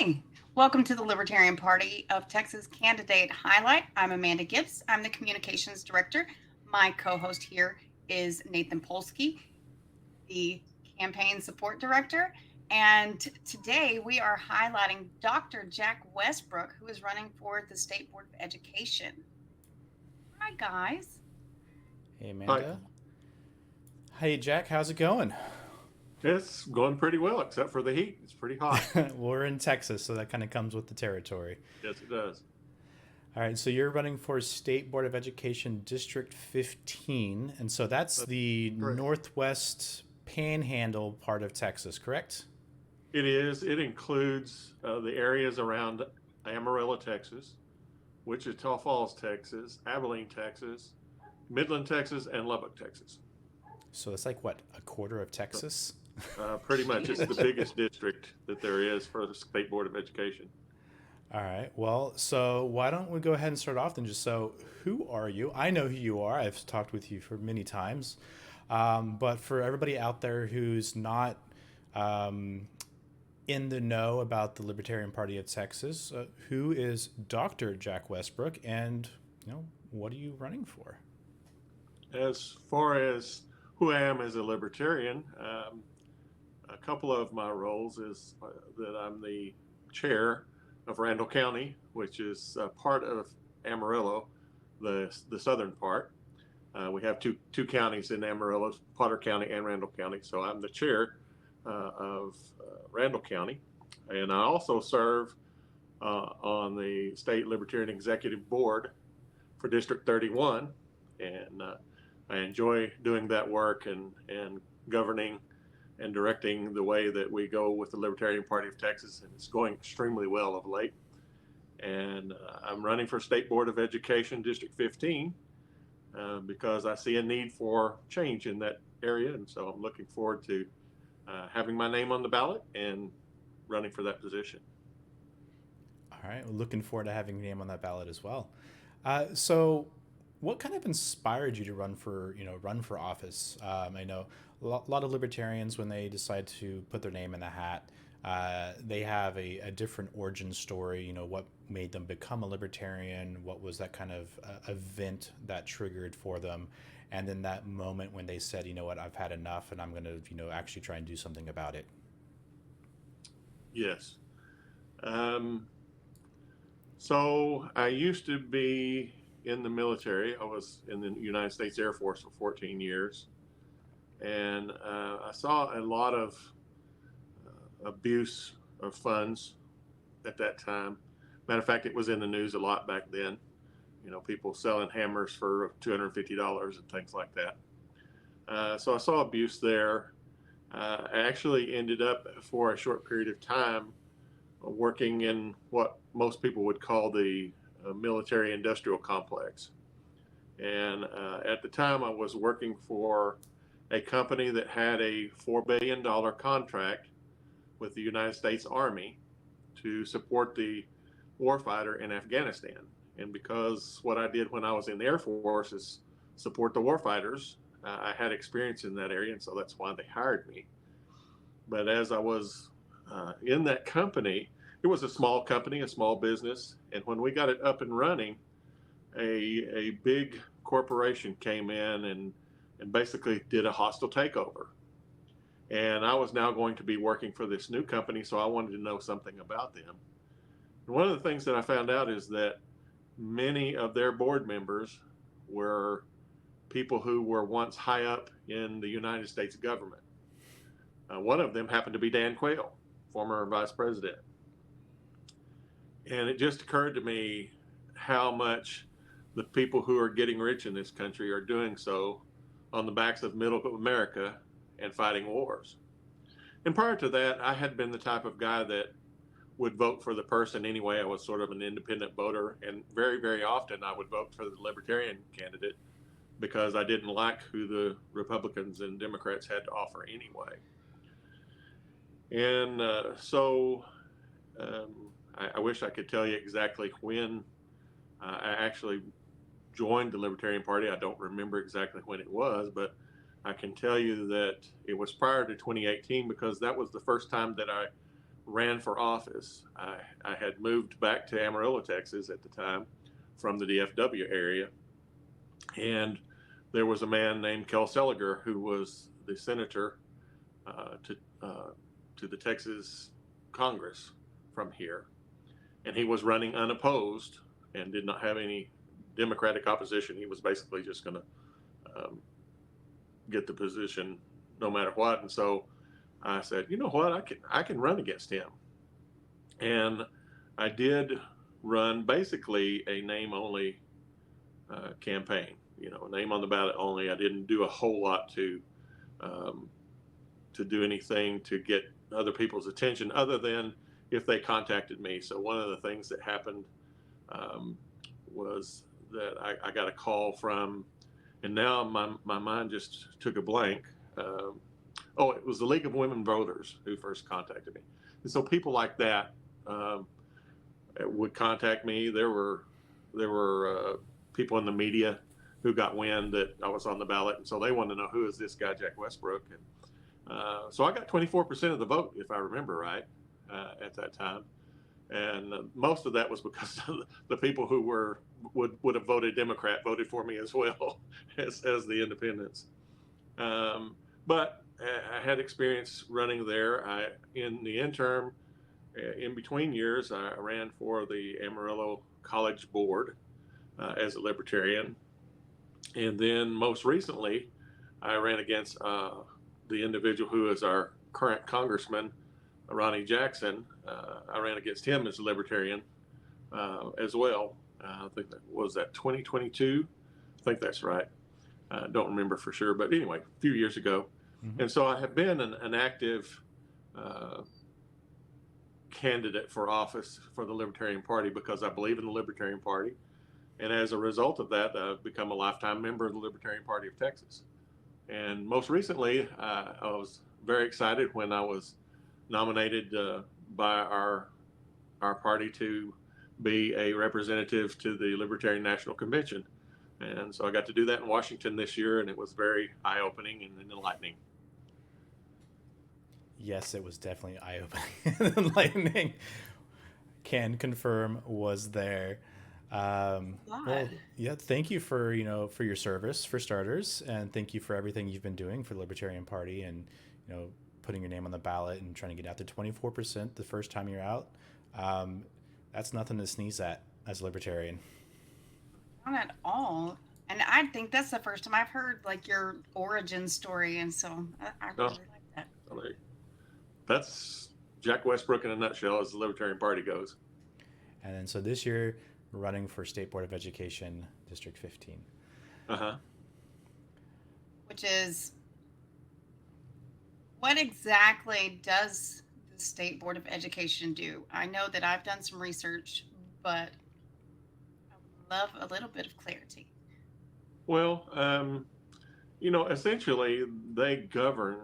Hi, welcome to the Libertarian Party of Texas Candidate Highlight. I'm Amanda Gibbs. I'm the Communications Director. My co host here is Nathan Polsky, the Campaign Support Director. And today we are highlighting Dr. Jack Westbrook, who is running for the State Board of Education. Hi, guys. Hey, Hi. Amanda. Hey, Jack. How's it going? It's going pretty well, except for the heat. It's pretty hot. We're in Texas, so that kind of comes with the territory. Yes, it does. All right, so you're running for State Board of Education District 15, and so that's That's the correct. northwest panhandle part of Texas, correct? It is. It includes the areas around Amarillo, Texas, Wichita Falls, Texas, Abilene, Texas, Midland, Texas, and Lubbock, Texas. So it's like, what, a quarter of Texas? Pretty much, it's the biggest district that there is for the State Board of Education. All right, well, so why don't we go ahead and start off then? Just so, who are you? I know who you are. I've talked with you for many times. But for everybody out there who's not um, in the know about the Libertarian Party of Texas, who is Dr. Jack Westbrook, and what are you running for? As far as who I am as a libertarian, a couple of my roles is that I'm the chair of Randall County, which is part of Amarillo, the southern part. We have two counties in Amarillo, Potter County and Randall County. So I'm the chair of Randall County, and I also serve on the State Libertarian Executive Board for District 31, and I enjoy doing that work and governing and directing the way that we go with the Libertarian Party of Texas, and it's going extremely well of late. And I'm running for State Board of Education District 15 because I see a need for change in that area, and so I'm looking forward to having my name on the ballot and running for that position. All right, well, looking forward to having your name on that ballot as well. So, what kind of inspired you to run for office? I know a lot of libertarians, when they decide to put their name in the hat, they have a different origin story. What made them become a libertarian? What was that kind of event that triggered for them? And then that moment when they said, you know what, I've had enough, and I'm going to, actually try and do something about it. Yes. Um, so I used to be in the military. I was in the United States Air Force for 14 years. And I saw a lot of abuse of funds at that time. Matter of fact, it was in the news a lot back then. People selling hammers for $250 and things like that. So I saw abuse there. I actually ended up for a short period of time working in what most people would call the military industrial complex. And at the time, I was working for a company that had a $4 billion contract with the United States Army to support the warfighter in Afghanistan. And because what I did when I was in the Air Force is support the warfighters, I had experience in that area, and so that's why they hired me. But as I was in that company, it was a small company, a small business, and when we got it up and running, a big corporation came in and basically did a hostile takeover. And I was now going to be working for this new company, so I wanted to know something about them. And one of the things that I found out is that many of their board members were people who were once high up in the United States government. One of them happened to be Dan Quayle, former vice president. And it just occurred to me how much the people who are getting rich in this country are doing so on the backs of middle America and fighting wars. And prior to that, I had been the type of guy that would vote for the person anyway. I was sort of an independent voter, and very, very often I would vote for the Libertarian candidate because I didn't like who the Republicans and Democrats had to offer anyway. And so I wish I could tell you exactly when I actually joined the Libertarian Party. I don't remember exactly when it was, but I can tell you that it was prior to 2018 because that was the first time that I ran for office, I had moved back to Amarillo, Texas at the time from the DFW area. And there was a man named Kel Seliger who was the senator to the Texas Congress from here. And he was running unopposed and did not have any Democratic opposition. He was basically just going to get the position no matter what. And so I said, you know what, I can run against him. And I did run basically a name only campaign, a name on the ballot only. I didn't do a whole lot to do anything to get other people's attention other than if they contacted me. So one of the things that happened was that I got a call from, and now my mind just took a blank. It was the League of Women Voters who first contacted me. And so people like that would contact me. There were people in the media who got wind that I was on the ballot, and so they wanted to know, who is this guy, Jack Westbrook? And so I got 24% of the vote, if I remember right, at that time. And most of that was because the people who would have voted Democrat voted for me as well as the independents. But I had experience running there. In the interim, in between years, I ran for the Amarillo College Board as a Libertarian. And then most recently, I ran against the individual who is our current congressman, Ronnie Jackson. I ran against him as a Libertarian as well. I think that 2022. I think that's right. I don't remember for sure, but anyway, a few years ago. Mm-hmm. And so I have been an active candidate for office for the Libertarian Party because I believe in the Libertarian Party. And as a result of that, I've become a lifetime member of the Libertarian Party of Texas. And most recently, I was very excited when I was nominated by our party to be a representative to the Libertarian National Convention. And so I got to do that in Washington this year, and it was very eye-opening and enlightening. Yes, it was definitely eye-opening and enlightening. Can confirm was there. Well, yeah, thank you for your service, for starters, and thank you for everything you've been doing for the Libertarian Party and putting your name on the ballot and trying to get out to 24% the first time you're out. That's nothing to sneeze at as a Libertarian. Not at all. And I think that's the first time I've heard your origin story, and so I really like that. That's Jack Westbrook in a nutshell as the Libertarian Party goes. And then so this year, we're running for State Board of Education, District 15. Which is, what exactly does the State Board of Education do? I know that I've done some research, but I would love a little bit of clarity. Well, essentially they govern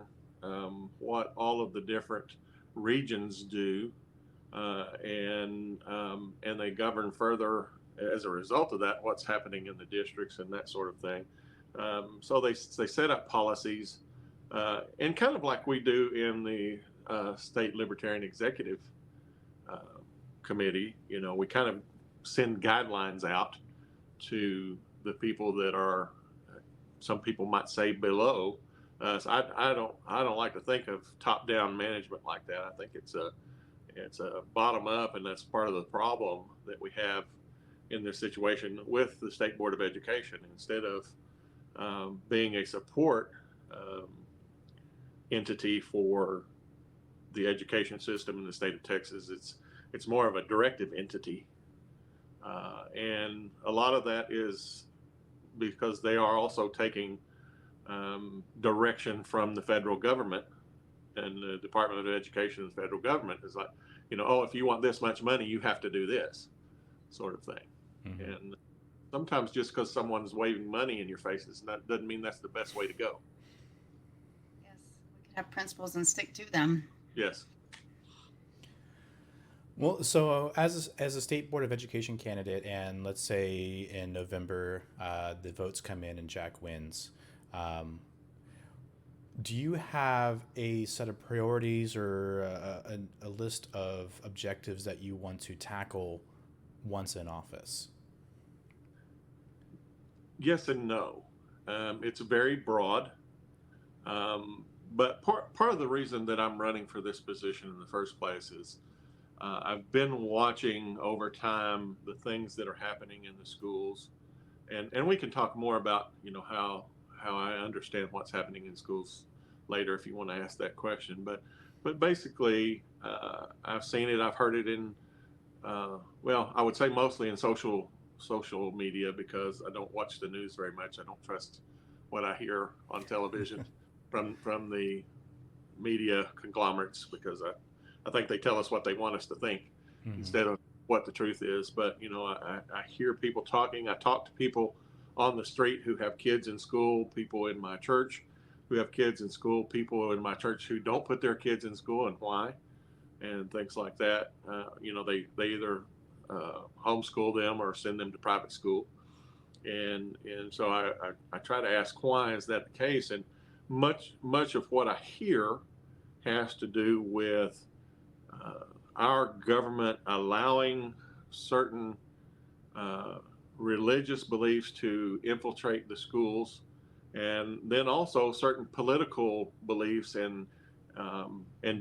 what all of the different regions do, and they govern further as a result of that what's happening in the districts and that sort of thing. So they set up policies, and kind of like we do in the State Libertarian Executive Committee, we kind of send guidelines out to the people that are, some people might say, below. So I don't like to think of top-down management like that. I think it's a bottom-up, and that's part of the problem that we have in this situation with the State Board of Education. Instead of being a support entity for the education system in the state of Texas, it's more of a directive entity, and a lot of that is because they are also taking direction from the federal government, and the Department of Education of the federal government is like, if you want this much money, you have to do this sort of thing. Mm-hmm. And sometimes just because someone's waving money in your face doesn't mean that's the best way to go. Yes, we could have principles and stick to them. Yes. Well, so as a State Board of Education candidate, and let's say in November the votes come in and Jack wins, Do you have a set of priorities or a list of objectives that you want to tackle once in office? Yes and no. It's very broad. But part of the reason that I'm running for this position in the first place is I've been watching over time the things that are happening in the schools, and we can talk more about how I understand what's happening in schools later if you want to ask that question. But basically, I've seen it, I've heard it in well, I would say mostly in social media because I don't watch the news very much. I don't trust what I hear on television from the media conglomerates because I think they tell us what they want us to think Mm-hmm. instead of what the truth is. But I hear people talking. I talk to people on the street who have kids in school, people in my church who have kids in school, people in my church who don't put their kids in school and why, and things like that. They either homeschool them or send them to private school, and so I try to ask why is that the case, and much of what I hear has to do with uh, our government allowing certain uh, religious beliefs to infiltrate the schools, and then also certain political beliefs and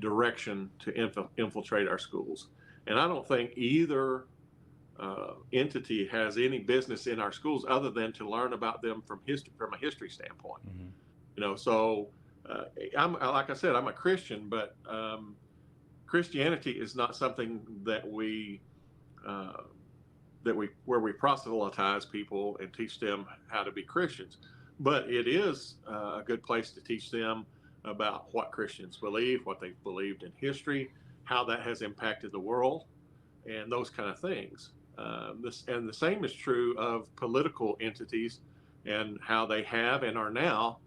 direction to infiltrate our schools. And I don't think either entity has any business in our schools other than to learn about them from a history standpoint. Mm-hmm. So I'm like I said, I'm a Christian, but Christianity is not something uh, that we where we proselytize people and teach them how to be Christians. But it is a good place to teach them about what Christians believe, what they've believed in history, how that has impacted the world, and those kind of things. And the same is true of political entities and how they have and are now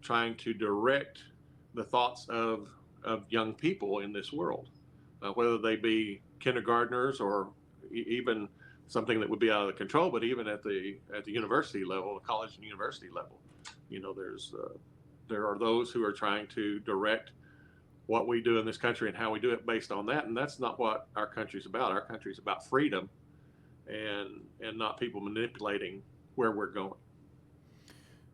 trying to direct the thoughts of young people in this world, whether they be kindergartners or even something that would be out of the control, but even at the university level, the college and university level, there are those who are trying to direct what we do in this country and how we do it based on that, and that's not what our country's about. Our country's about freedom and not people manipulating where we're going.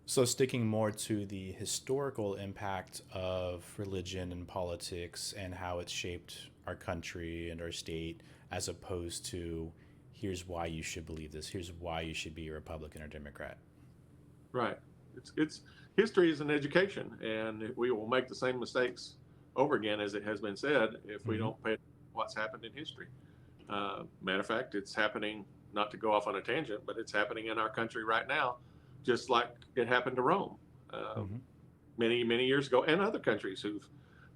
So, sticking more to the historical impact of religion and politics and how it's shaped our country and our state, as opposed to here's why you should believe this, here's why you should be a Republican or Democrat. Right. It's history is an education, and we will make the same mistakes over again, as it has been said, if we Mm-hmm. don't pay attention to what's happened in history. Matter of fact, it's happening. Not to go off on a tangent, but it's happening in our country right now, just like it happened to Rome Mm-hmm. many years ago, and other countries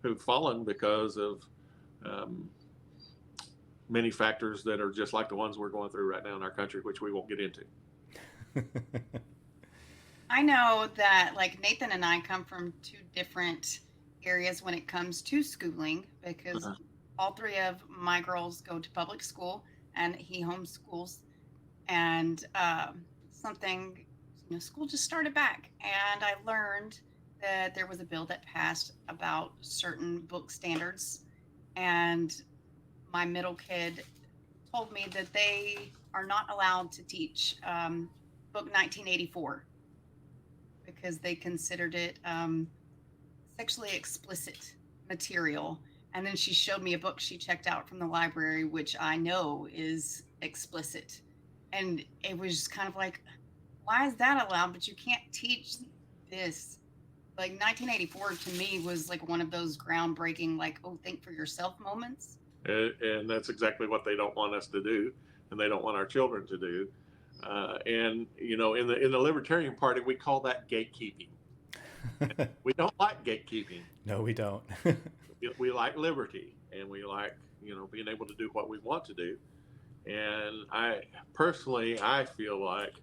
who've fallen because of um, many factors that are just like the ones we're going through right now in our country, which we won't get into. I know that like Nathan and I come from two different areas when it comes to schooling because Uh-huh. all three of my girls go to public school and he homeschools. And something, school just started back. And I learned that there was a bill that passed about certain book standards. And my middle kid told me that they are not allowed to teach book 1984 because they considered it sexually explicit material. And then she showed me a book she checked out from the library, which I know is explicit. And it was just kind of like, why is that allowed? But you can't teach this. Like 1984 to me was like one of those groundbreaking, like, oh, think for yourself moments. And that's exactly what they don't want us to do, and they don't want our children to do. And in the Libertarian Party, we call that gatekeeping. We don't like gatekeeping. No, we don't. We like liberty, and we like being able to do what we want to do. And I feel like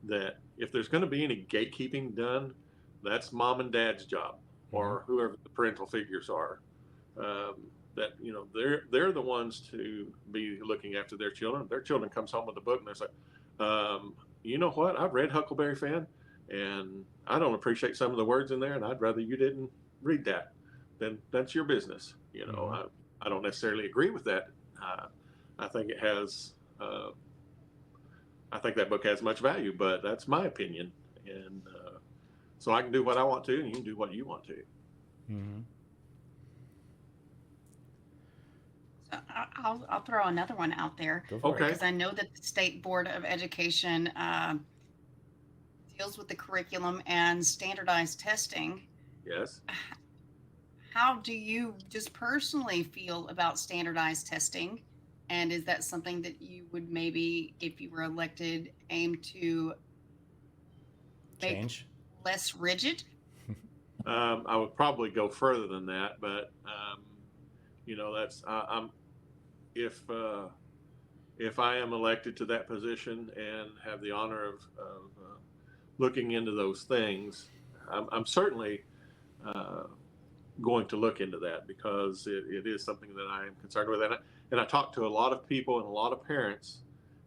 that if there's going to be any gatekeeping done, that's mom and dad's job, Mm-hmm. or whoever the parental figures are. Um, that they're the ones to be looking after their children. Their children comes home with a book and they're like, you know what? I've read Huckleberry Finn, and I don't appreciate some of the words in there, and I'd rather you didn't read that, then that's your business. You know, Mm-hmm. I don't necessarily agree with that. I think it has. I think that book has much value, but that's my opinion, and so I can do what I want to, and you can do what you want to. Mm-hmm. So I'll throw another one out there Go for it. Okay. because I know that the State Board of Education deals with the curriculum and standardized testing. Yes. How do you just personally feel about standardized testing? And is that something that you would maybe, if you were elected, aim to make Change. less rigid? I would probably go further than that, but that's I'm if I am elected to that position and have the honor of looking into those things, I'm certainly uh, going to look into that because it is something that I am concerned with. And I talk to a lot of people and a lot of parents.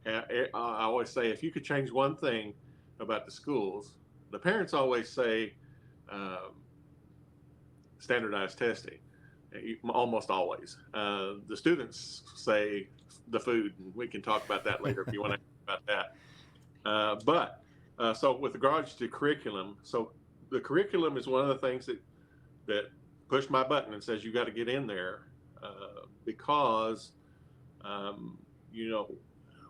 And I always say, if you could change one thing about the schools, the parents always say um, standardized testing, almost always. The students say the food, and we can talk about that later if you want to talk about that. So with regards to curriculum, so the curriculum is one of the things that pushed my button and says you got to get in there because um, you know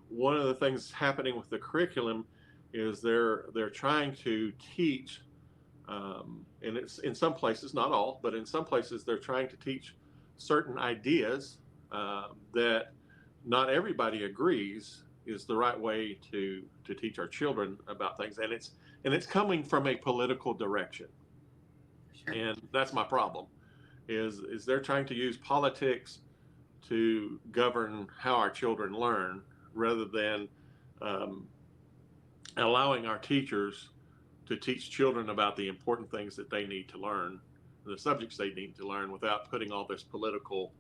one of the things happening with the curriculum is they're trying to teach and it's in some places, not all, but in some places they're trying to teach certain ideas that not everybody agrees is the right way to teach our children about things, and it's coming from a political direction, Sure. and that's my problem. Is they're trying to use politics to govern how our children learn rather than um, allowing our teachers to teach children about the important things that they need to learn, the subjects they need to learn, without putting all this political,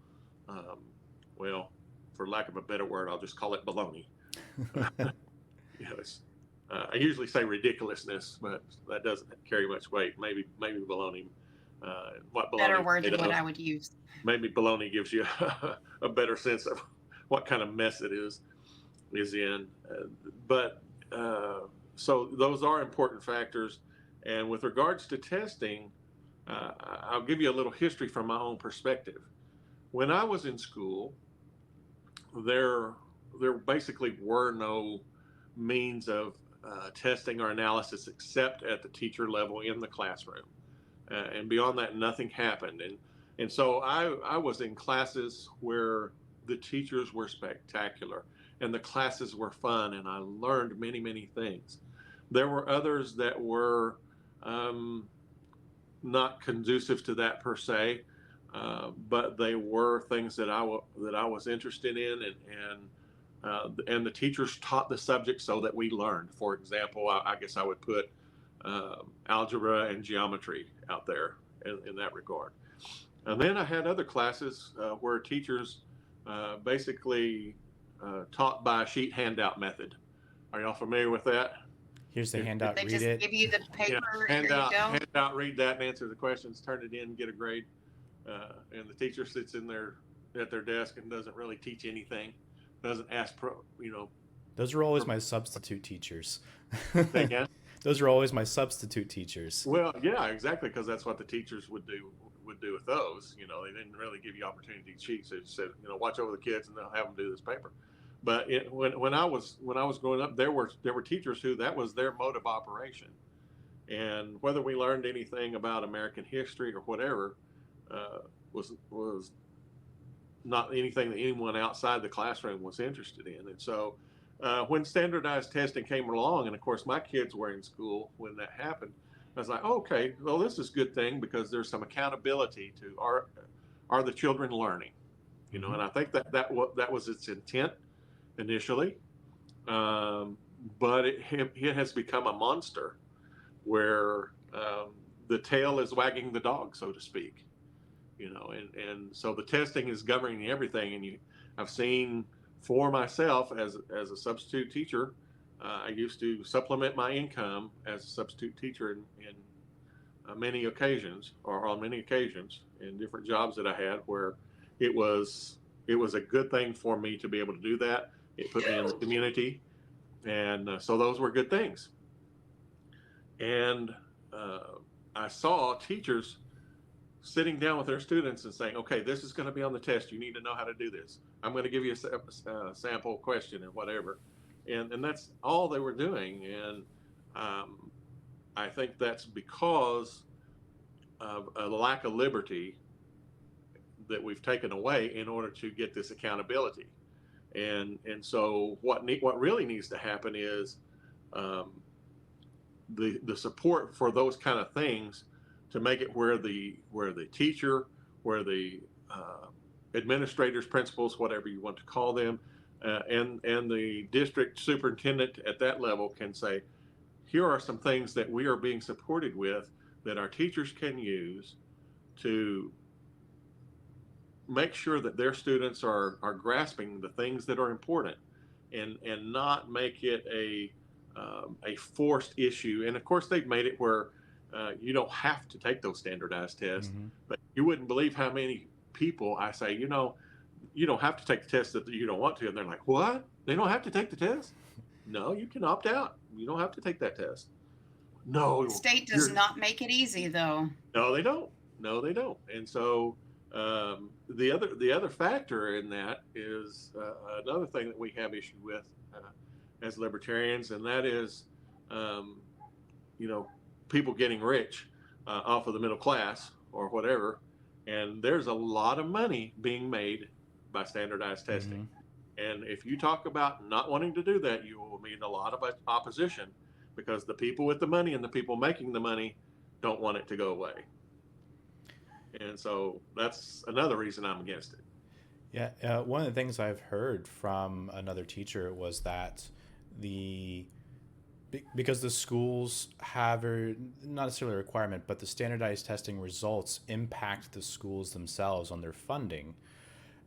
um, well, for lack of a better word, I'll just call it baloney. I usually say ridiculousness, but that doesn't carry much weight. Maybe baloney. What Better baloney word made than what of? I would use. Maybe baloney gives you a better sense of what kind of mess it is in. But so those are important factors. And with regards to testing, I'll give you a little history from my own perspective. When I was in school, there there basically were no means of testing or analysis except at the teacher level in the classroom. And beyond that, nothing happened. And so I was in classes where the teachers were spectacular and the classes were fun, and I learned many things. There were others that were um, not conducive to that per se, but they were things that I was interested in, and the teachers taught the subject so that we learned. For example, I guess I would put algebra and geometry out there in that regard. And then I had other classes where teachers basically taught by sheet handout method. Are y'all familiar with that? Here's the It, handout. They Read just it. give you the yeah, paper and here you go. hand out, read that, and answer the questions. Turn it in, get a grade. And the teacher sits in there at their desk and doesn't really teach anything. Doesn't ask, Those are always my substitute teachers. Say again. Those are always my substitute teachers. Well, yeah, exactly, because that's what the teachers would do with those. They didn't really give you opportunity to cheat. So they said, watch over the kids and they'll have them do this paper. But when I was growing up, there were teachers who that was their mode of operation, and whether we learned anything about American history or whatever was not anything that anyone outside the classroom was interested in. And so when standardized testing came along, and of course my kids were in school when that happened, I was like, oh, okay, well, this is a good thing because there's some accountability to are the children learning, Mm-hmm. and I think that was its intent initially, but it has become a monster where the tail is wagging the dog, so to speak. And so the testing is governing everything. And I've seen for myself as a substitute teacher, I used to supplement my income as a substitute teacher in many occasions, or on many occasions, in different jobs that I had, where it was it was a good thing for me to be able to do that. It put me in the community, and so those were good things. And uh, I saw teachers sitting down with their students and saying, "Okay, this is going to be on the test. You need to know how to do this. I'm going to give you a sample question and whatever," and that's all they were doing. And um, I think that's because of a lack of liberty that we've taken away in order to get this accountability. And so what really needs to happen is um, the support for those kind of things, to make it where the teacher, where the administrators, principals, whatever you want to call them, and the district superintendent at that level can say, here are some things that we are being supported with that our teachers can use to make sure that their students are grasping the things that are important, and not make it a forced issue. And of course, they've made it where you don't have to take those standardized tests, Mm-hmm. but you wouldn't believe how many people I say, you don't have to take the test that you don't want to. And they're like, what? They don't have to take the test? No, you can opt out. You don't have to take that test. The No, state does you're not make it easy, though. no, they don't. No, they don't. And so the other factor in that is another thing that we have issue with as libertarians, and that is, um, you know, people getting rich off of the middle class or whatever. And there's a lot of money being made by standardized testing. Mm-hmm. And if you talk about not wanting to do that, you will meet a lot of opposition, because the people with the money and the people making the money don't want it to go away. And so that's another reason I'm against it. Yeah, one of the things I've heard from another teacher was that the because the schools have not necessarily a requirement, but the standardized testing results impact the schools themselves on their funding,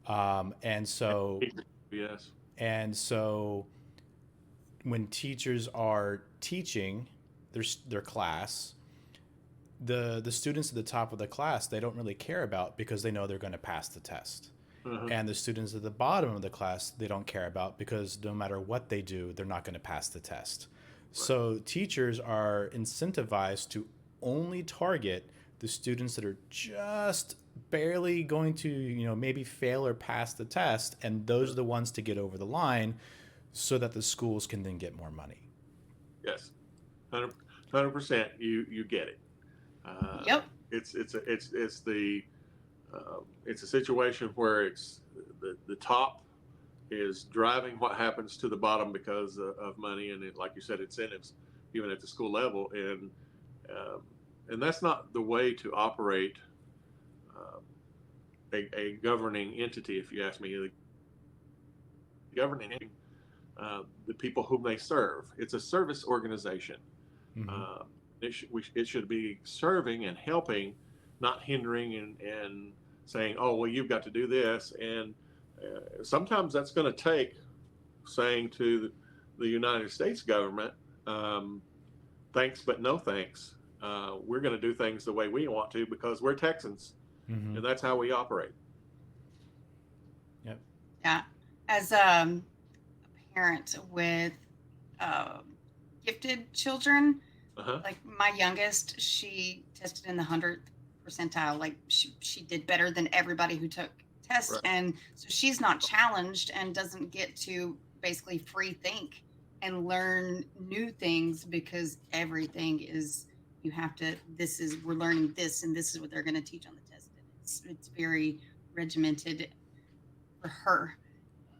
um, and so Yes. and so when teachers are teaching their class, the students at the top of the class, they don't really care about, because they know they're going to pass the test. Uh-huh. And the students at the bottom of the class, they don't care about, because no matter what they do, they're not going to pass the test. Right. So teachers are incentivized to only target the students that are just barely going to, maybe fail or pass the test, and those are the ones to get over the line, so that the schools can then get more money. Yes. 100%. You get it. Uh, Yep. it's a situation where it's the top is driving what happens to the bottom because of money, and like you said, incentives, even at the school level. Um, and that's not the way to operate uh, a governing entity, if you ask me. The governing the people whom they serve. It's a service organization. Mm-hmm. Uh, it should be serving and helping, not hindering and saying, "Oh, well, you've got to do this." And sometimes that's going to take saying to the United States government, "Thanks, but no thanks. We're going to do things the way we want to because we're Texans, Mm-hmm. and that's how we operate." Yep. Yeah. As a parent with um gifted children, Uh-huh. like my youngest, she tested in the 100th percentile. Like she did better than everybody who took tests. Right. And so she's not challenged and doesn't get to basically free think and learn new things, because everything is, you have to, we're learning this and this is what they're going to teach on the test. And it's very regimented for her.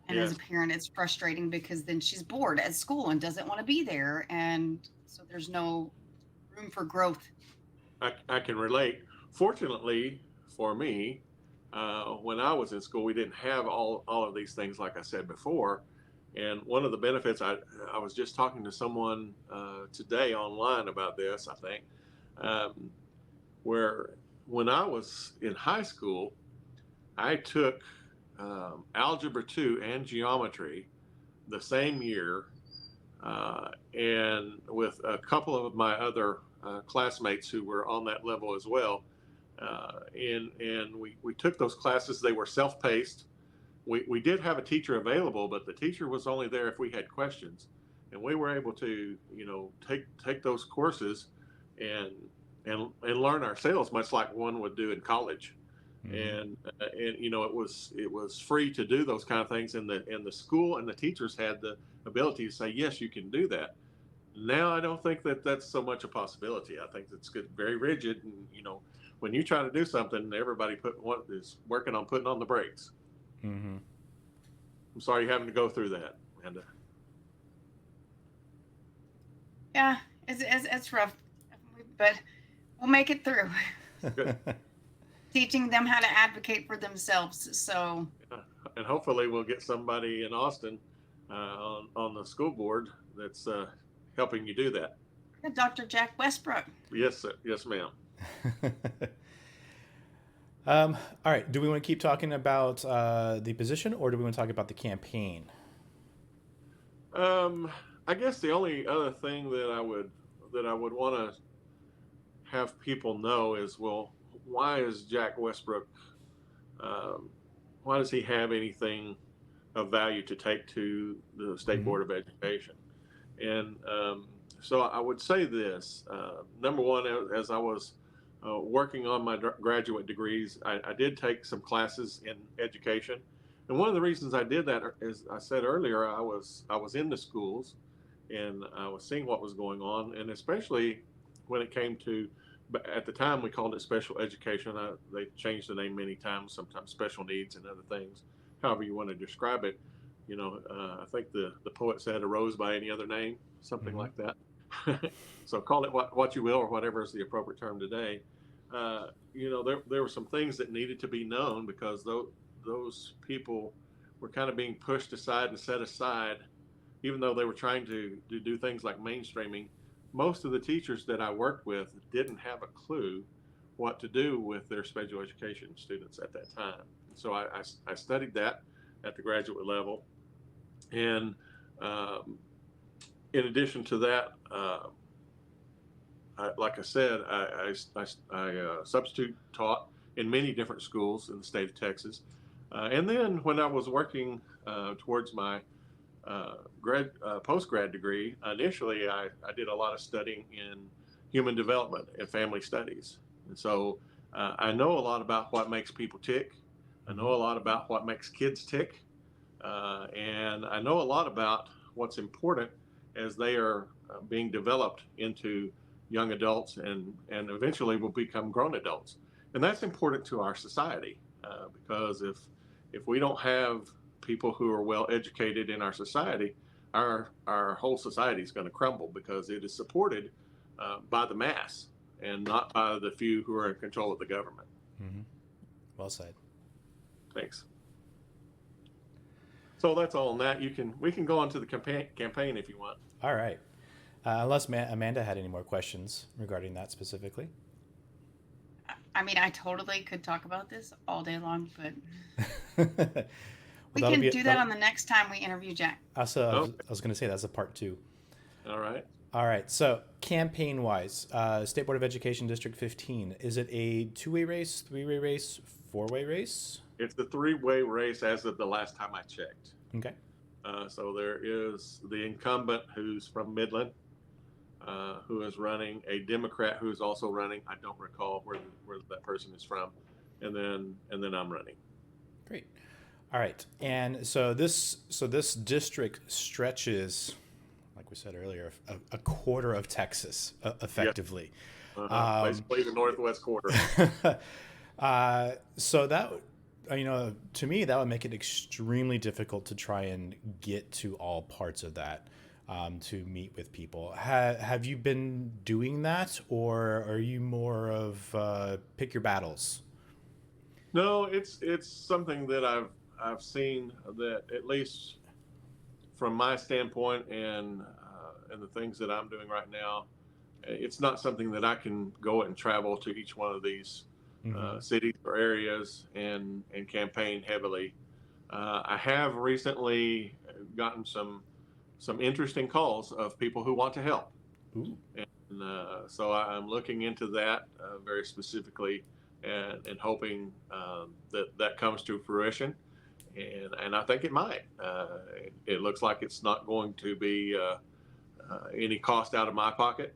And as a Yes. parent, it's frustrating, because then she's bored at school and doesn't want to be there. And so there's no room for growth. I can relate. Fortunately for me, when I was in school, we didn't have all of these things, like I said before. And one of the benefits, I was just talking to someone today online about this, I think, um, where when I was in high school, I took Algebra 2 and Geometry the same year, and with a couple of my other classmates who were on that level as well. And we took those classes. They were self-paced. We did have a teacher available, but the teacher was only there if we had questions. And we were able to, take those courses and and learn ourselves, much like one would do in college. Mm-hmm. And it was free to do those kind of things, and the school and the teachers had the ability to say, yes, you can do that. Now I don't think that that's so much a possibility. I think it's good, very rigid, and when you try to do something, everybody is working on putting on the brakes. Mm-hmm. I'm sorry you're having to go through that, Amanda. Yeah, it's rough, but we'll make it through. Good. Teaching them how to advocate for themselves. So, Yeah. And hopefully we'll get somebody in Austin on the school board that's helping you do that. Dr. Jack Westbrook. Yes, sir. Yes, ma'am. All right. Do we want to keep talking about the position, or do we want to talk about the campaign? I guess the only other thing that I would want to have people know is, well, why is Jack Westbrook? Why does he have anything of value to take to the State Mm-hmm. Board of Education? And so I would say this: number one, as I was working on my graduate degrees, I did take some classes in education. And one of the reasons I did that, as I said earlier, I was in the schools, and I was seeing what was going on, and especially when it came to, but at the time we called it special education. They changed the name many times, sometimes special needs and other things, however you want to describe it. I think the poet said, "A rose by any other name," something Mm-hmm. like that. So call it what you will, or whatever is the appropriate term today. There were some things that needed to be known, because those people were kind of being pushed aside and set aside, even though they were trying to do things like mainstreaming. Most of the teachers that I worked with didn't have a clue what to do with their special education students at that time. So I studied that at the graduate level. And in addition to that, like I said, I substitute taught in many different schools in the state of Texas. And then when I was working towards my post grad degree, initially I did a lot of studying in human development and family studies. And so I know a lot about what makes people tick. I know a lot about what makes kids tick. And I know a lot about what's important as they are being developed into young adults, and eventually will become grown adults. And that's important to our society, because if we don't have people who are well educated in our society, our whole society is going to crumble, because it is supported by the mass and not by the few who are in control of the government. Mm-hmm. Well said. Thanks. So that's all on that. We can go on to the campaign if you want. All right. Unless Amanda had any more questions regarding that specifically. I mean, I totally could talk about this all day long, but Well, we can do that on the next time we interview Jack. I was going to say that's a part 2. All right. All right. So campaign-wise, State Board of Education District 15, is it a 2-way race, 3-way race, 4-way race? It's the 3-way race as of the last time I checked. Okay. So there is the incumbent, who's from Midland, who is running, a Democrat who is also running. I don't recall where that person is from, and then I'm running. Great. All right. And so this district stretches, like we said earlier, a quarter of Texas, effectively. Yep. Basically the northwest quarter. So that, to me, that would make it extremely difficult to try and get to all parts of that, to meet with people. Have you been doing that, or are you more of pick your battles? No, it's something that I've seen, that at least from my standpoint and the things that I'm doing right now, it's not something that I can go and travel to each one of these cities or areas and campaign heavily. I have recently gotten some interesting calls of people who want to help. Ooh. And so I'm looking into that very specifically, and hoping that comes to fruition. And I think it might. It looks like it's not going to be any cost out of my pocket.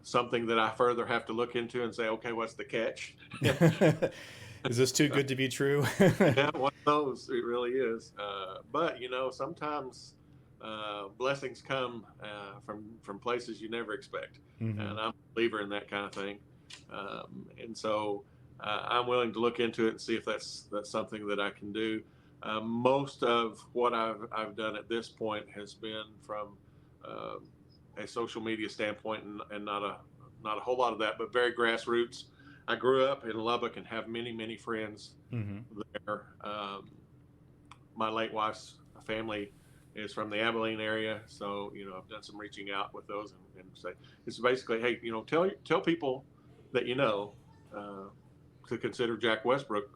Something that I further have to look into and say, okay, what's the catch? Is this too good to be true? Yeah, one of those. It really is. But sometimes blessings come from places you never expect, Hmm. and I'm a believer in that kind of thing. And so I'm willing to look into it and see if that's something that I can do. Most of what I've done at this point has been from uh, a social media standpoint, and not a whole lot of that, but very grassroots. I grew up in Lubbock and have many friends Hmm. there. My late wife's family is from the Abilene area, so I've done some reaching out with those, and say it's basically, hey, tell people that uh, to consider Jack Westbrook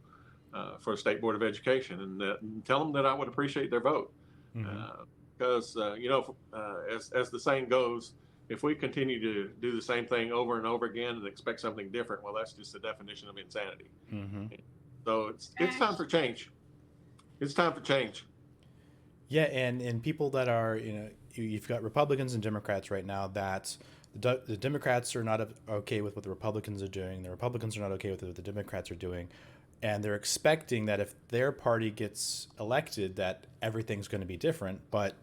for the State Board of Education, and tell them that I would appreciate their vote. Hmm. Uh, because as the saying goes, if we continue to do the same thing over and over again and expect something different, well, that's just the definition of insanity. Hmm. So it's time for change. It's time for change. Yeah, and people that are, you've got Republicans and Democrats right now that the Democrats are not okay with what the Republicans are doing. The Republicans are not okay with what the Democrats are doing, and they're expecting that if their party gets elected, that everything's going to be different. But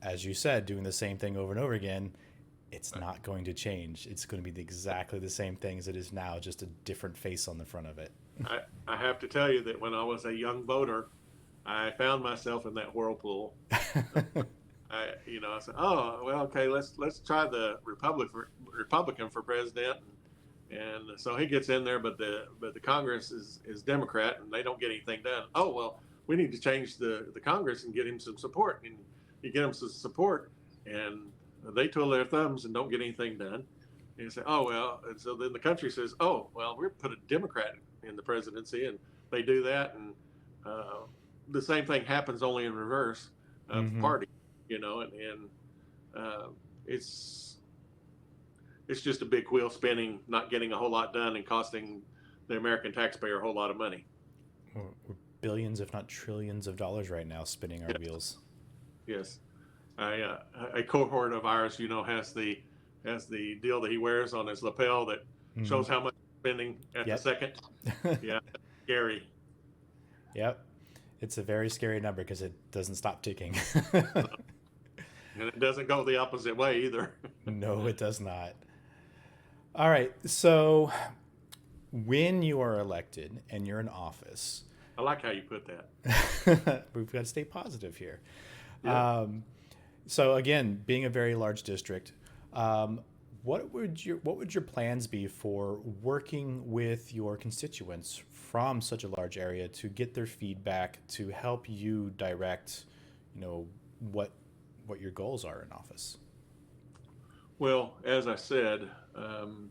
as you said, doing the same thing over and over again, it's not going to change. It's going to be exactly the same thing as it is now, just a different face on the front of it. I have to tell you that when I was a young voter, I found myself in that whirlpool. I said, oh well, okay, let's try the Republican for president, and so he gets in there, but the Congress is Democrat, and they don't get anything done. Oh well, we need to change the Congress and get him some support, and you get him some support, and they twiddle their thumbs and don't get anything done. And you say, oh well, and so then the country says, oh well, we're put a Democrat in the presidency, and they do that, and uh, the same thing happens only in reverse of Hmm. party, and uh, it's it's just a big wheel spinning, not getting a whole lot done, and costing the American taxpayer a whole lot of money. We're billions, if not trillions, of dollars right now spinning our Yes, wheels. yes. A cohort of ours, has the deal that he wears on his lapel that Hmm. shows how much he's spending at the Yep. second. Yeah, scary. Yep. It's a very scary number because it doesn't stop ticking. And it doesn't go the opposite way either. No, it does not. All right. So when you are elected and you're in office, I like how you put that. we've got to stay positive here. Yeah. Um, so again, being a very large district, um, what would your plans be for working with your constituents from such a large area to get their feedback to help you direct, you know, what what your goals are in office? Well, as I said, um,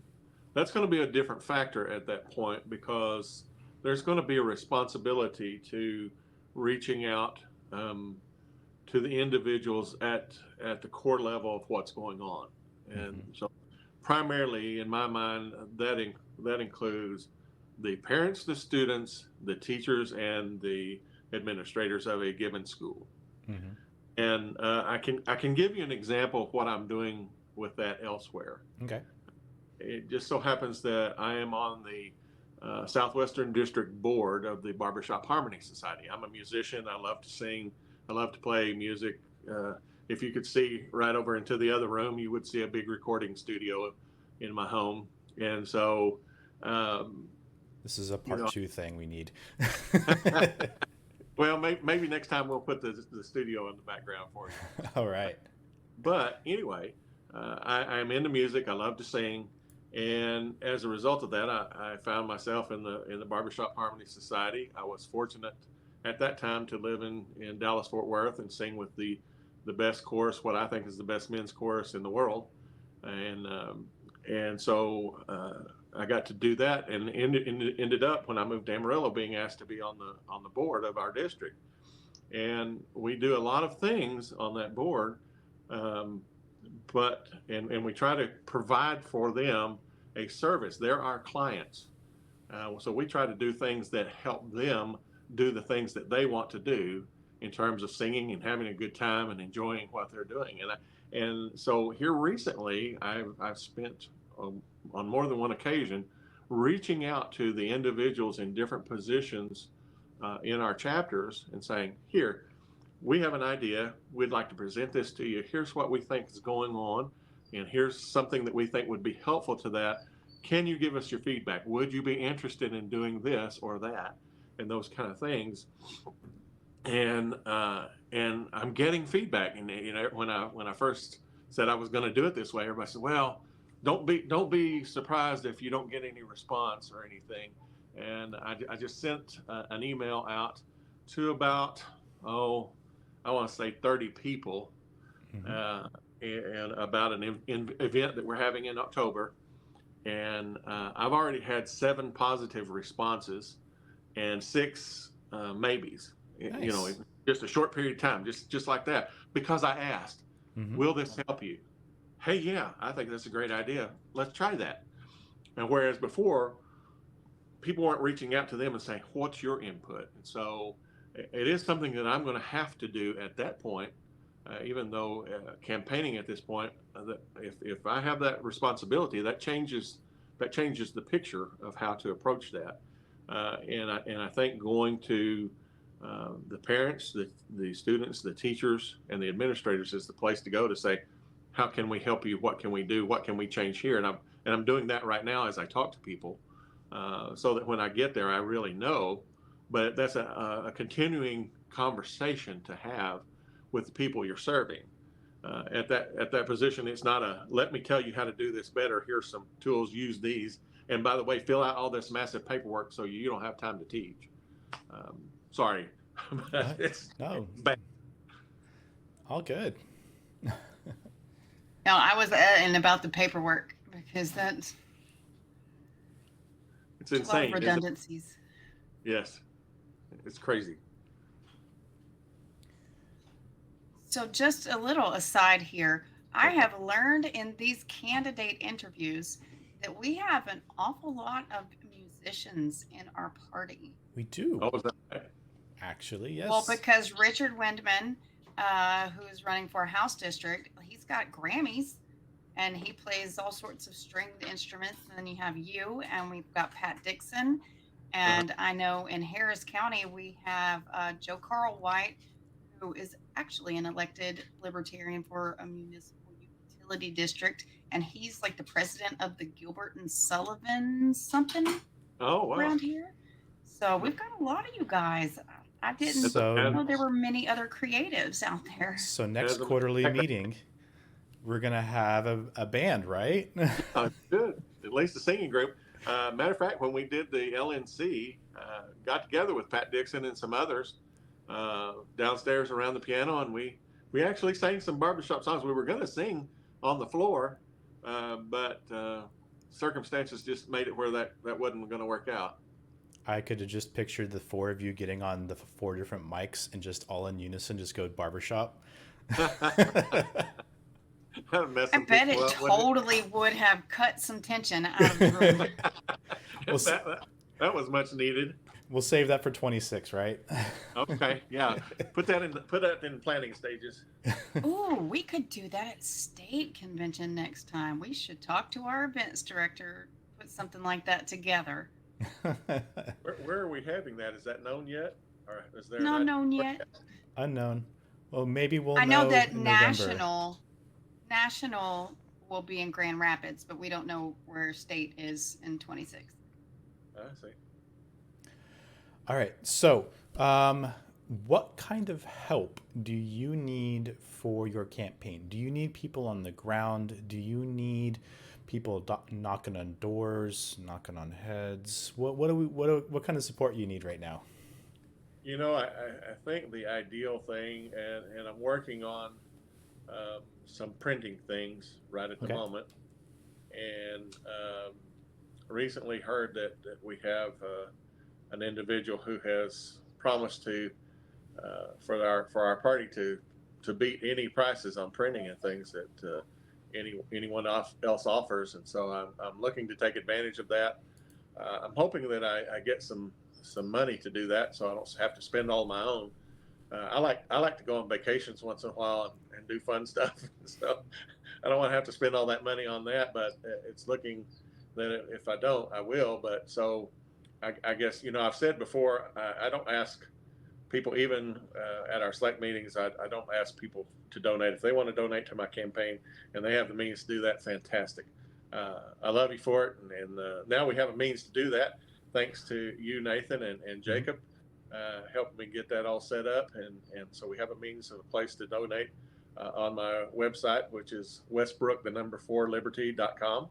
that's going to be a different factor at that point, because there's going to be a responsibility to reaching out um, to the individuals at the core level of what's going on. And Hmm. so, primarily in my mind, that includes the parents, the students, the teachers, and the administrators of a given school. Hmm. And I can give you an example of what I'm doing with that elsewhere. Okay. It just so happens that I am on the Southwestern District Board of the Barbershop Harmony Society. I'm a musician. I love to sing. I love to play music. Uh, if you could see right over into the other room, you would see a big recording studio in my home. And so, um, This is a you part know, two thing we need. well, maybe next time we'll put the studio in the background for you. All right. But anyway, I'm into music. I love to sing, and as a result of that, I found myself in the Barbershop Harmony Society. I was fortunate at that time to live in Dallas Fort Worth and sing with the best chorus, what I think is the best men's chorus in the world, and so I got to do that, and ended up, when I moved to Amarillo, being asked to be on the board of our district. And we do a lot of things on that board, um, and we try to provide for them a service. They're our clients. So we try to do things that help them do the things that they want to do in terms of singing and having a good time and enjoying what they're doing. And so here recently, I've spent on more than one occasion reaching out to the individuals in different positions in our chapters and saying, here, we have an idea. We'd like to present this to you. Here's what we think is going on, and here's something that we think would be helpful to that. Can you give us your feedback? Would you be interested in doing this or that, and those kind of things? And I'm getting feedback. And when I first said I was going to do it this way, everybody said, "Well, don't be surprised if you don't get any response or anything." And I just sent an email out to about I want to say 30 people, and about an event that we're having in October. And I've already had 7 positive responses and 6 maybes. Nice. You know, in just a short period of time, just like that, because I asked, "Will this help you?" Hey, yeah, I think that's a great idea. Let's try that. And whereas before, people weren't reaching out to them and saying, "What's your input?" And so it is something that I'm going to have to do at that point, even though campaigning at this point, that if I have that responsibility, that changes the picture of how to approach that. And I think going to the parents, the students, the teachers, and the administrators is the place to go to say, how can we help you? What can we do? What can we change here? And I'm doing that right now as I talk to people, so that when I get there, I really know. But that's a continuing conversation to have with the people you're serving. At that position, it's not a let me tell you how to do this better. Here's some tools. Use these. And by the way, fill out all this massive paperwork so you don't have time to teach. Sorry, but it's bad. All good. No, I was in about the paperwork because that's It's a lot of insane. redundancies. Yes, it's crazy. So just a little aside here, I have learned in these candidate interviews that we have an awful lot of musicians in our party. We do. Oh, is that right? Actually, yes. Well, because Richard Windman, who's running for a House district, he's got Grammys and he plays all sorts of stringed instruments. And then you have you, and we've got Pat Dixon. And I know in Harris County, we have Joe Carl White, who is actually an elected libertarian for a municipal utility district. And he's like the president of the Gilbert and Sullivan something Oh, wow. around here. So we've got a lot of you guys. I didn't So- know there were many other creatives out there. So next quarterly meeting, we're gonna have a band, right? Good. At least a singing group. Matter of fact, when we did the LNC, got together with Pat Dixon and some others downstairs around the piano, and we actually sang some barbershop songs. We were going to sing on the floor, but circumstances just made it where that wasn't going to work out. I could have just pictured the 4 of you getting on the 4 different mics and just all in unison just go barbershop. I bet it totally would have cut some tension out of the room. That was much needed. We'll save that for 26, right? Okay, yeah. Put that in planning stages. Ooh, we could do that at state convention next time. We should talk to our events director, put something like that together. Where are we having that? Is that known yet? Or is there Not known yet. Unknown. Well, maybe we'll I know know that in national will be in Grand Rapids, but we don't know where state is in 26. I see. All right. So, what kind of help do you need for your campaign? Do you need people on the ground? Do you need people knocking on doors, knocking on heads? What kind of support you need right now? You know, I think the ideal thing, and I'm working on some printing things right at the moment, and recently heard that we have an individual who has promised to for our party to beat any prices on printing and things that anyone else offers. And so I'm looking to take advantage of that. I'm hoping that I get some money to do that, so I don't have to spend all my own. I like to go on vacations once in a while and do fun stuff. So I don't want to have to spend all that money on that, but it's looking that if I don't, I will. But so I guess I've said before, I don't ask people even at our select meetings. I don't ask people to donate if they want to donate to my campaign and they have the means to do that. Fantastic. I love you for it, and now we have a means to do that thanks to you, Nathan, and Mhm. Jacob. Helped me get that all set up, and so we have a means of a place to donate on my website, which is Westbrook, the number 4liberty.com,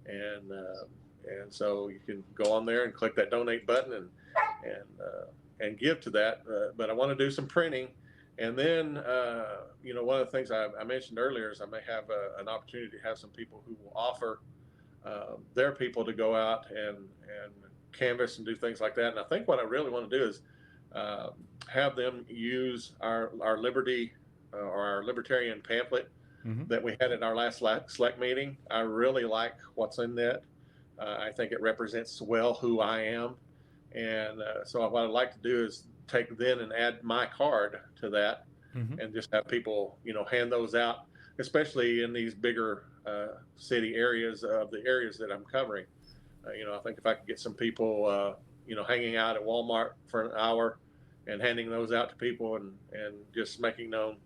and so you can go on there and click that donate button and give to that. But I want to do some printing, and then one of the things I mentioned earlier is I may have an opportunity to have some people who will offer their people to go out and canvas and do things like that. And I think what I really want to do is uh, have them use our liberty or our libertarian pamphlet Mhm. that we had at our last select meeting. I really like what's in that. I think it represents well who I am. And so what I'd like to do is take then and add my card to that Mhm. and just have people, hand those out, especially in these bigger city areas of the areas that I'm covering. I think if I could get some people, hanging out at Walmart for an hour and handing those out to people and just making known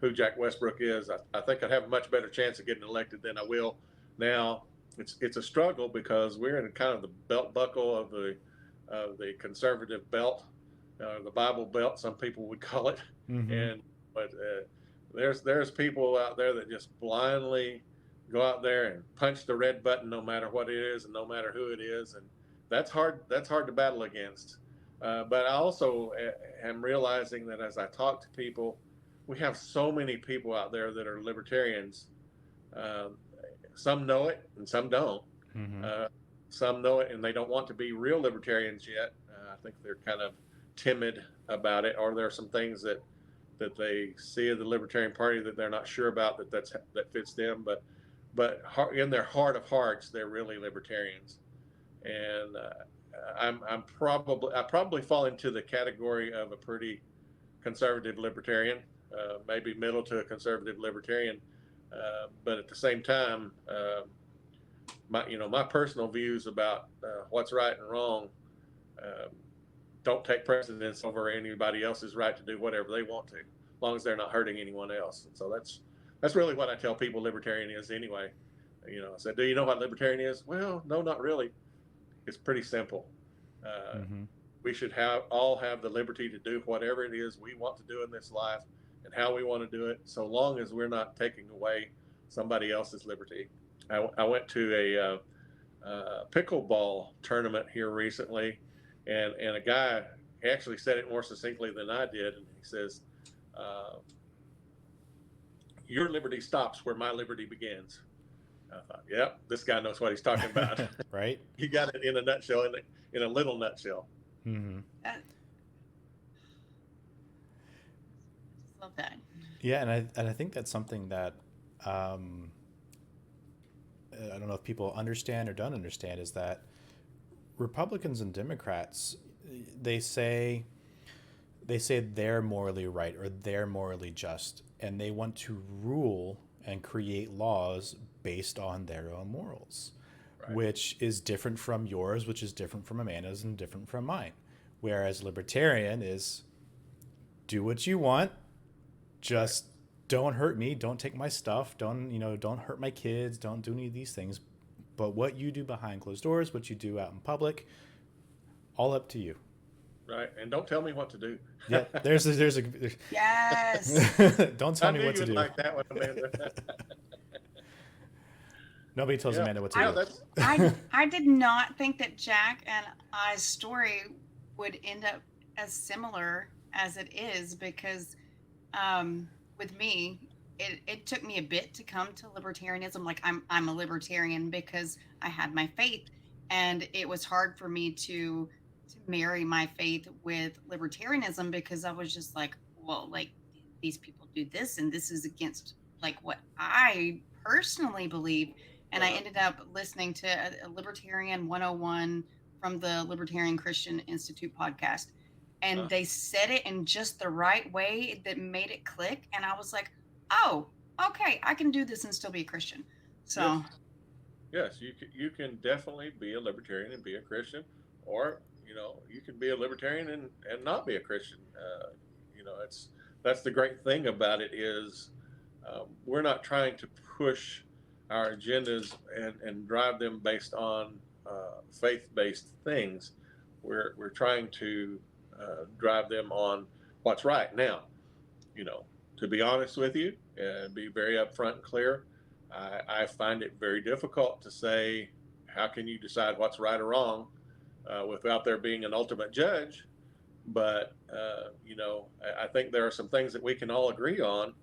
who Jack Westbrook is, I think I'd have a much better chance of getting elected than I will now. It's a struggle because we're in kind of the belt buckle of the conservative belt, the Bible belt, some people would call it, Mhm. and but there's people out there that just blindly go out there and punch the red button no matter what it is and no matter who it is, and that's hard to battle against. But I also am realizing that as I talk to people, we have so many people out there that are libertarians. Um, some know it and some don't. Mhm. Uh, some know it and they don't want to be real libertarians yet. I think they're kind of timid about it, or there are some things that they see of the Libertarian Party that they're not sure about that fits them. But in their heart of hearts, they're really libertarians. And I probably fall into the category of a pretty conservative libertarian, maybe middle to a conservative libertarian. But at the same time, my personal views about what's right and wrong um, don't take precedence over anybody else's right to do whatever they want to, as long as they're not hurting anyone else. And so that's really what I tell people libertarian is anyway. I said, do you know what libertarian is? Well, no, not really. It's pretty simple. Uh, Mhm. we should all have the liberty to do whatever it is we want to do in this life and how we want to do it, so long as we're not taking away somebody else's liberty. I went to a pickleball tournament here recently, and a guy actually said it more succinctly than I did, and he says, uh, "Your liberty stops where my liberty begins." I thought, "Yep, this guy knows what he's talking about." Right? He got it in a nutshell, in a little nutshell. Mhm. I just love that. Yeah, and I think that's something that um, I don't know if people understand or don't understand is that Republicans and Democrats they say they say they're morally right or they're morally just, and they want to rule and create laws based on their own morals, Right. which is different from yours, which is different from Amanda's, and different from mine. Whereas libertarian is do what you want, Right. just don't hurt me, don't take my stuff, don't hurt my kids, don't do any of these things. But what you do behind closed doors, what you do out in public, all up to you. Right. And don't tell me what to do. Yeah, there's Yes. don't tell I me knew what you to would do. like that one, Amanda. Nobody tells Yeah. Amanda what to Yeah. do. That's I did not think that Jack and I's story would end up as similar as it is because with me, it took me a bit to come to libertarianism. Like I'm a libertarian because I had my faith, and it was hard for me to marry my faith with libertarianism because I was just like, well, like these people do this, and this is against like what I personally believe. And I Uh-huh. ended up listening to a Libertarian 101 from the Libertarian Christian Institute podcast. And Uh, they said it in just the right way that made it click. And I was like, oh, okay, I can do this and still be a Christian. So, yes, yes, you can definitely be a libertarian and be a Christian, or you can be a libertarian and not be a Christian. It's that's the great thing about it is we're not trying to push our agendas and drive them based on faith-based things. We're trying to drive them on what's right. Now, you know, to be honest with you and be very upfront and clear, I find it very difficult to say how can you decide what's right or wrong without there being an ultimate judge. But I think there are some things that we can all agree on,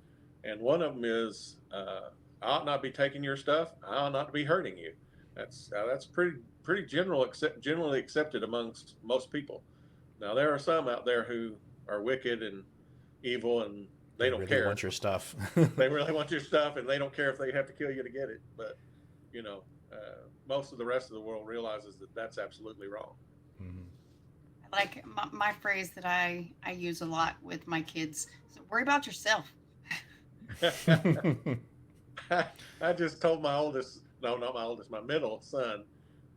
and one of them is I ought not be taking your stuff. I ought not be hurting you. That's pretty generally accepted amongst most people. Now there are some out there who are wicked and evil, and they They don't really care. want your stuff. They really want your stuff, and they don't care if they have to kill you to get it. But you know, most of the rest of the world realizes that that's absolutely wrong. Mhm. like my phrase that I use a lot with my kids is worry about yourself. I just told my oldest, no, not my oldest, my middle son,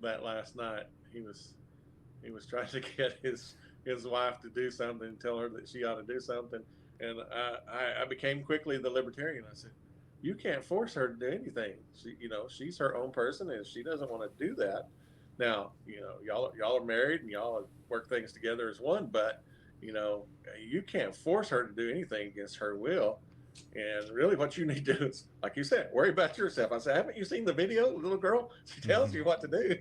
that last night. He was trying to get his wife to do something, tell her that she ought to do something, and I became quickly the libertarian. I said, "You can't force her to do anything. She's her own person, and if she doesn't want to do that, now, y'all are married and y'all work things together as one, but you know, you can't force her to do anything against her will." And really, what you need to do is, like you said, worry about yourself. I said, haven't you seen the video, the little girl? She tells Mhm. you what to do.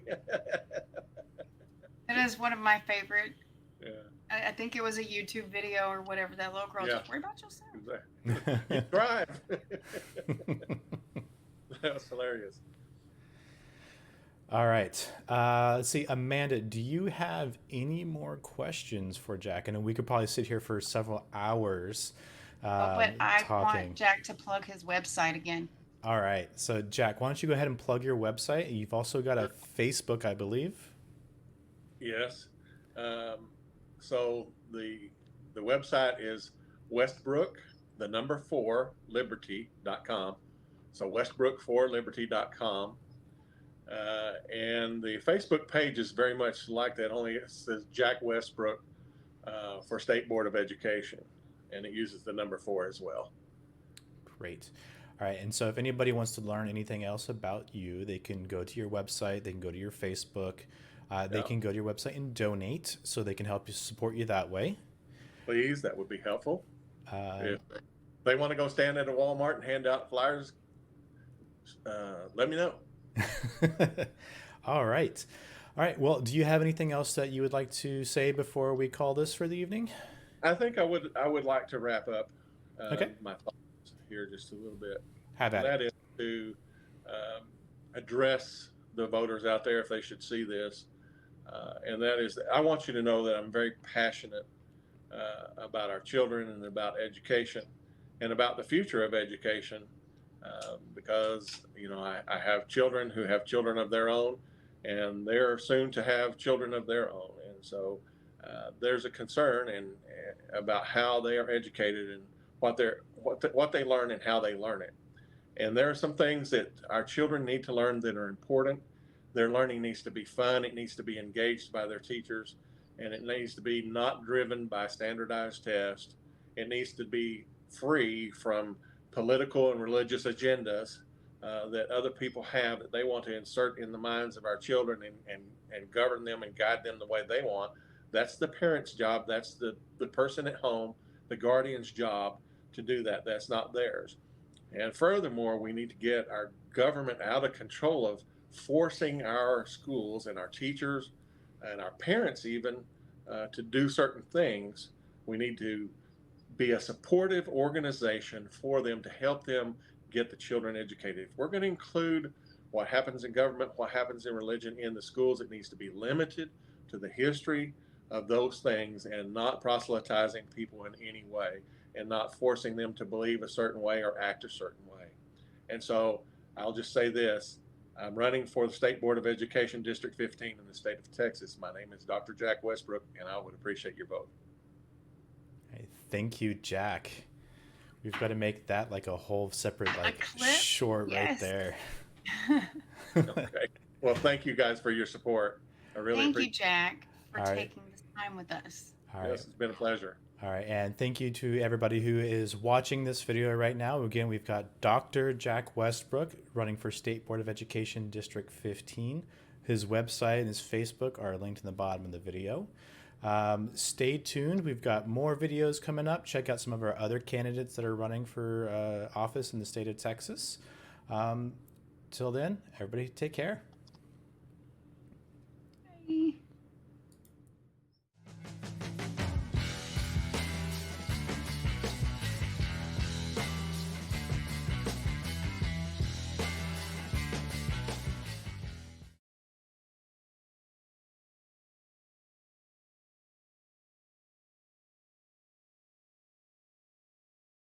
It is one of my favorite. Yeah, I think it was a YouTube video or whatever. That little girl yeah, just worry about yourself. exactly. You thrive. That was hilarious. All right. Let's see, Amanda, do you have any more questions for Jack? I know we could probably sit here for several hours Oh, but I want talking. Jack to plug his website again. All right. So, Jack, why don't you go ahead and plug your website? You've also got a Sure. Facebook, I believe. Yes. Um, so the website is Westbrook, the number four, liberty.com. So Westbrook4liberty.com. And the Facebook page is very much like that, only it says Jack Westbrook for State Board of Education. And it uses the number four as well. Great. All right. And so, if anybody wants to learn anything else about you, they can go to your website, they can go to your Facebook, they Yeah. can go to your website and donate so they can help you support you that way. Please, that would be helpful. Uh, If they want to go stand at a Walmart and hand out flyers, let me know. All right. All right. Well, do you have anything else that you would like to say before we call this for the evening? I think I would like to wrap up Okay. my thoughts here just a little bit, Have and at it. that is to address the voters out there if they should see this, and that is I want you to know that I'm very passionate about our children and about education and about the future of education because I have children who have children of their own, and they're soon to have children of their own, and so there's a concern about how they are educated and what they learn and how they learn it. And there are some things that our children need to learn that are important. Their learning needs to be fun. It needs to be engaged by their teachers, and it needs to be not driven by standardized tests. It needs to be free from political and religious agendas that other people have that they want to insert in the minds of our children and govern them and guide them the way they want. That's the parent's job. That's the person at home, the guardian's job to do that. That's not theirs. And furthermore, we need to get our government out of control of forcing our schools and our teachers and our parents even to do certain things. We need to be a supportive organization for them to help them get the children educated. If we're going to include what happens in government, what happens in religion in the schools, it needs to be limited to the history of those things and not proselytizing people in any way and not forcing them to believe a certain way or act a certain way. And so I'll just say this. I'm running for the State Board of Education District 15 in the state of Texas. My name is Dr. Jack Westbrook, and I would appreciate your vote. Hey, thank you, Jack. We've got to make that like a whole separate like clip? short right Yes. there. Okay. Well, thank you guys for your support. I really Thank you, appreciate Jack, for All right. taking this time with us. All it. right. Yes, it's been a pleasure. All right, and thank you to everybody who is watching this video right now. Again, we've got Dr. Jack Westbrook running for State Board of Education District 15. His website and his Facebook are linked in the bottom of the video. Stay tuned. We've got more videos coming up. Check out some of our other candidates that are running for office in the state of Texas. Till then, everybody take care. Bye.